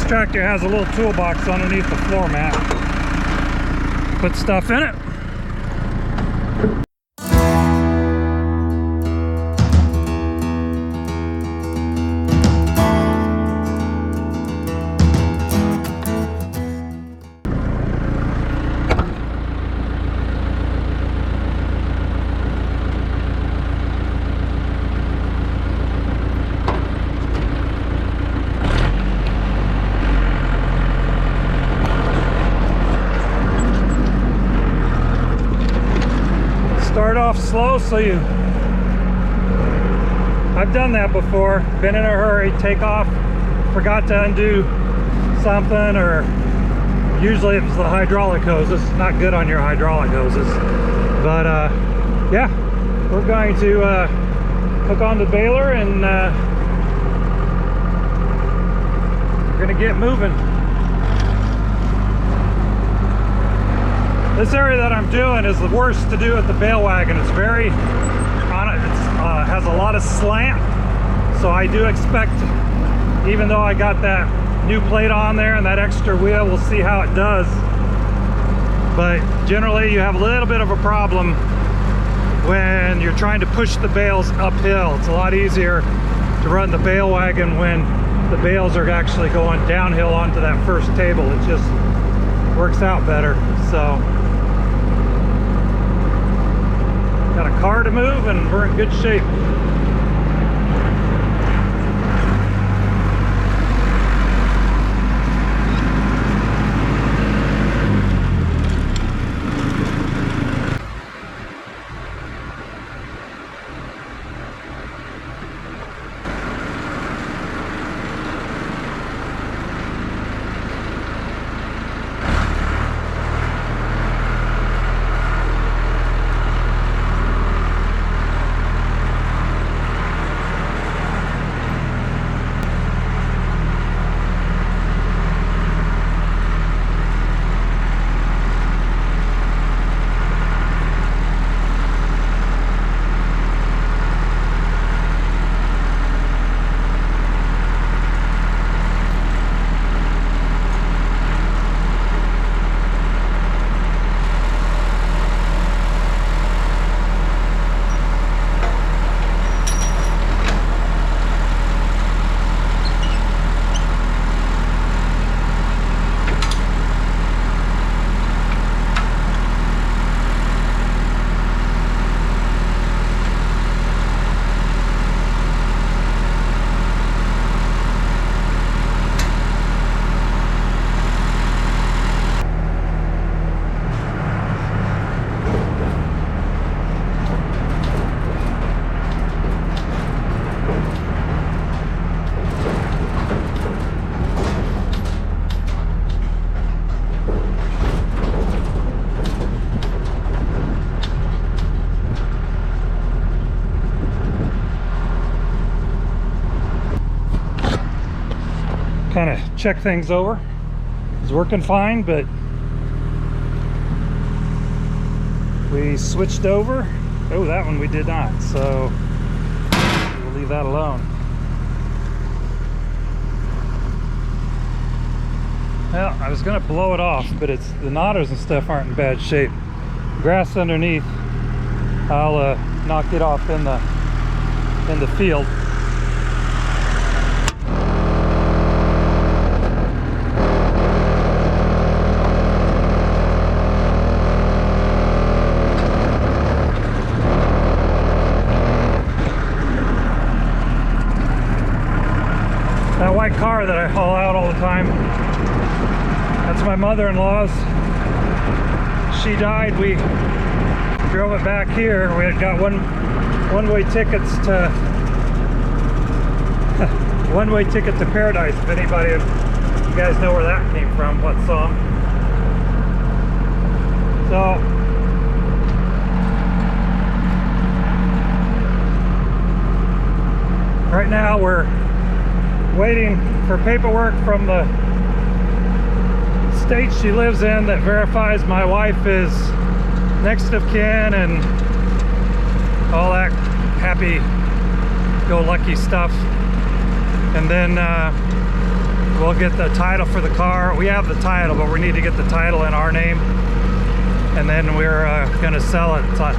tractor has a little toolbox underneath the floor mat. Put stuff in it. Start off slow, so I've done that before, been in a hurry, take off, forgot to undo something, or usually it's the hydraulic hoses. It's not good on your hydraulic hoses, but yeah, we're going to hook on the baler and we're gonna get moving. This area that I'm doing is the worst to do with the bale wagon. It's very on it. Has a lot of slant, so I do expect, even though I got that new plate on there and that extra wheel, we'll see how it does. But generally, you have a little bit of a problem when you're trying to push the bales uphill. It's a lot easier to run the bale wagon when the bales are actually going downhill onto that first table. It just works out better. So got a car to move and we're in good shape. Kind of check things over. It's working fine, but we switched over. Oh, that one we did not, so we'll leave that alone. Well, I was gonna blow it off, but it's the knotters and stuff aren't in bad shape. Grass underneath, I'll knock it off in the field. That white car that I haul out all the time, that's my mother-in-law's. She died. We drove it back here. We had got one-way tickets to one-way ticket to paradise. If anybody, if you guys know where that came from, what song? So right now we're waiting for paperwork from the state she lives in that verifies my wife is next of kin and all that happy-go-lucky stuff. And then we'll get the title for the car. We have the title, but we need to get the title in our name. And then we're gonna sell it. It's a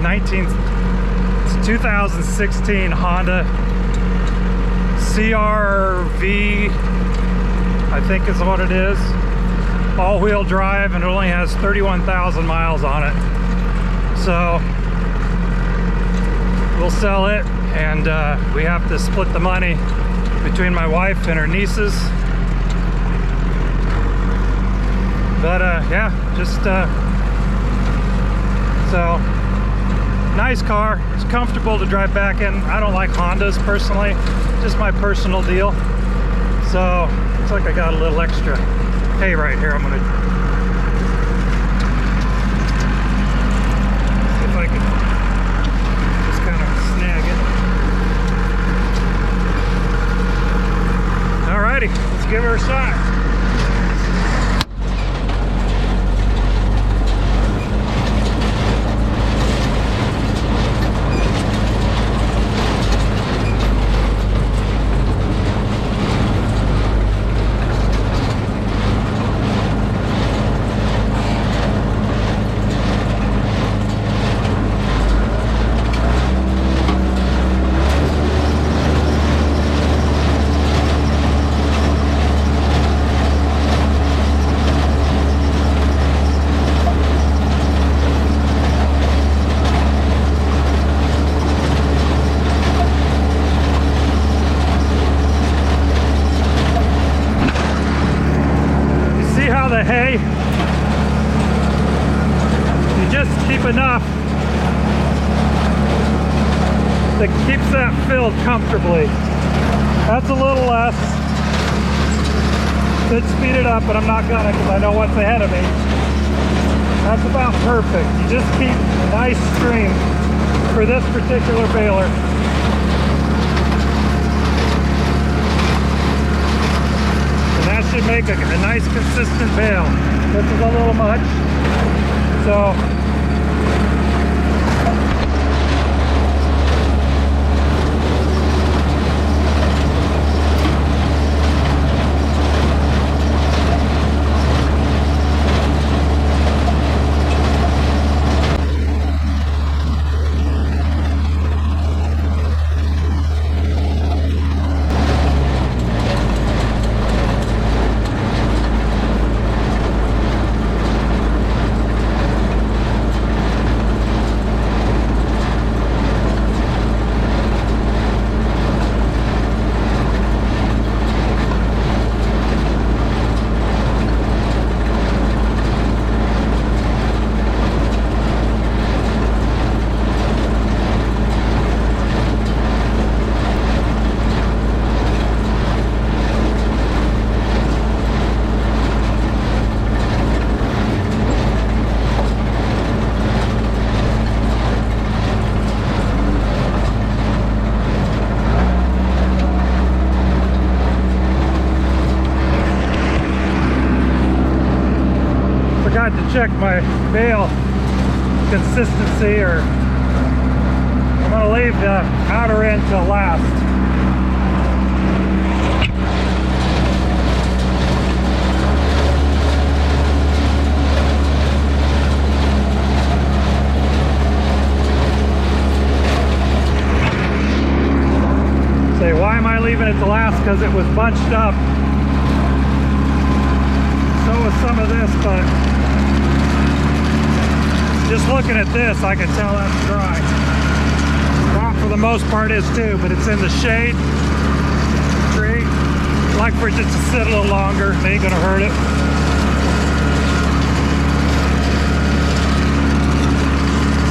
2016 Honda CR-V, I think is what it is. All-wheel drive, and it only has 31,000 miles on it. So we'll sell it, and we have to split the money between my wife and her nieces. But yeah, just so nice car. It's comfortable to drive back in. I don't like Hondas personally, just my personal deal. So it's like I got a little extra hay right here. I'm gonna see if I can just kind of snag it. Alrighty, let's give her a shot. The hay, you just keep enough that keeps that filled comfortably. That's a little less. Could speed it up, but I'm not gonna, because I know what's ahead of me. That's about perfect. You just keep a nice stream for this particular baler. Should make a nice consistent bale. This is a little much, so to check my bale consistency, or I'm going to leave the outer end till last. Say, why am I leaving it to last? Because it was bunched up. So was some of this, but just looking at this, I can tell that's dry. Crop for the most part is too, but it's in the shade. Tree. I'd like for it just to sit a little longer. It ain't gonna hurt it.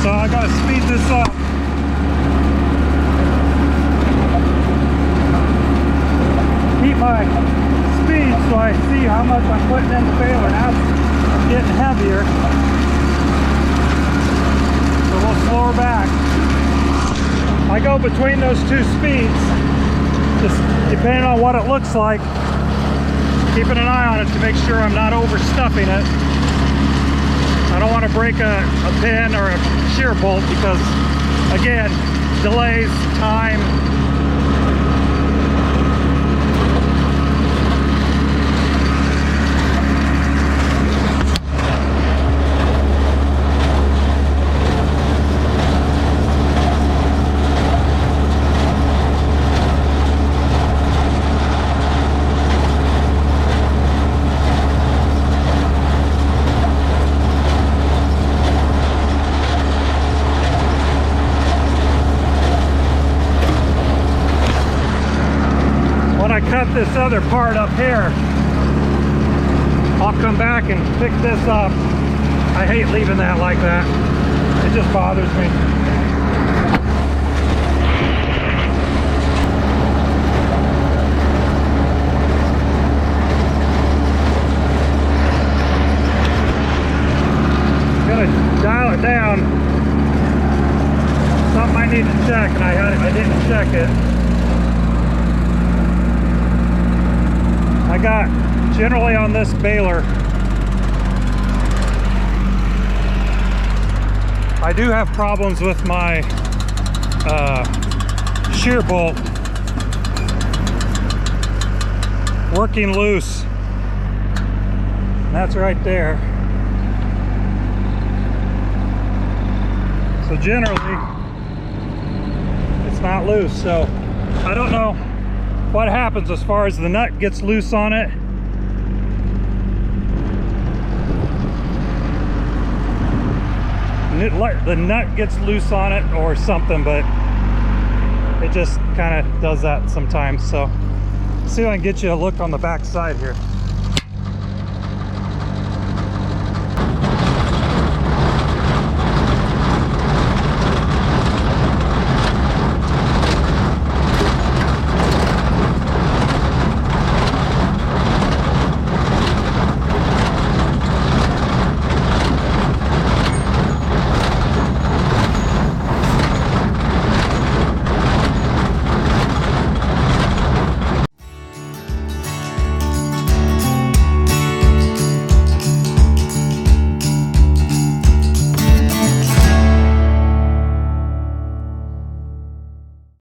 So I gotta speed this up. Keep my speed so I see how much I'm putting in the baler. Now it's getting heavier. We'll slow her back. I go between those two speeds, just depending on what it looks like, keeping an eye on it to make sure I'm not overstuffing it. I don't want to break a pin or a shear bolt because, again, delays, time. I cut this other part up here, I'll come back and pick this up. I hate leaving that like that. It just bothers me. Gonna dial it down. Something I need to check, and I didn't check it. I got generally on this baler, I do have problems with my shear bolt working loose. And that's right there. So generally, it's not loose. So I don't know what happens as far as the nut gets loose on it. The nut gets loose on it or something, but it just kind of does that sometimes. So see if I can get you a look on the back side here.